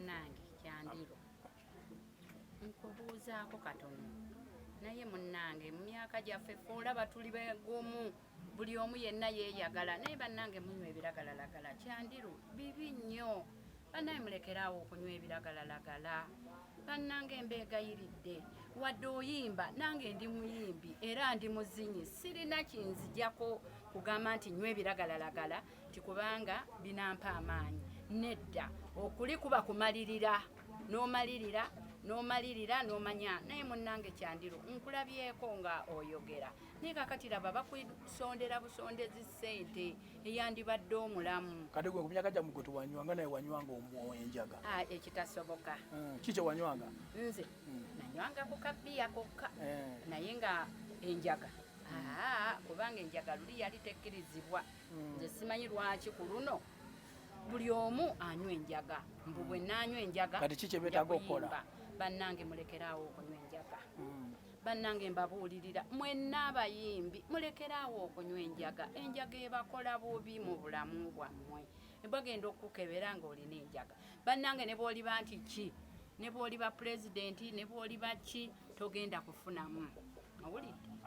Nange Kyandiro nkubuuzaako katono naye munnange mu myaka gyaffe ffe olaba tuli beegumu buli omu yenna yeeyagala naye bannange munywa ebiragalalagala Kyandiro bibi nnyo bannange mulekeraawo okunywa ebiragalalagala bannange mbeegayiridde wadde oyimba nange ndi muyimbi era ndi muzinyi sirina kinzijjako kugamba nti nywa ebiragalalagala tikubanga binampa amaanyi nedda okuli kuba kumalirira n'omalirira n'omanya naye munnange Kyandiro nkulabyeko nga oyogera naye kakati laba bakusondera busondezi ssente eyandibadde omulamu kati gwe ku myaka gyammwe gwe tewanywanga naye wanywanga enjaga ekitasoboka ki kye wanywanga nze nanywanga ku kabbiya kokka naye nga enjaga kubanga enjaga luli yali tekkirizibwa nze simanyi lwaki ku luno buli omu anywa enjaga mbu bwe nanywa enjaga kati ki kye beetaaga okukola bannange mulekeraawo okunywa enjaga bannange mbabuulirira mwenna abayimbi mulekeraawo okunywa enjaga ebakola bubi mu bulamu bwammwe bagenda okukebera ng'olina enjaga bannange ne bw'oliba nti ki ne bw'oliba pulezidenti ne bw'oliba ki togenda kufunamu owulidde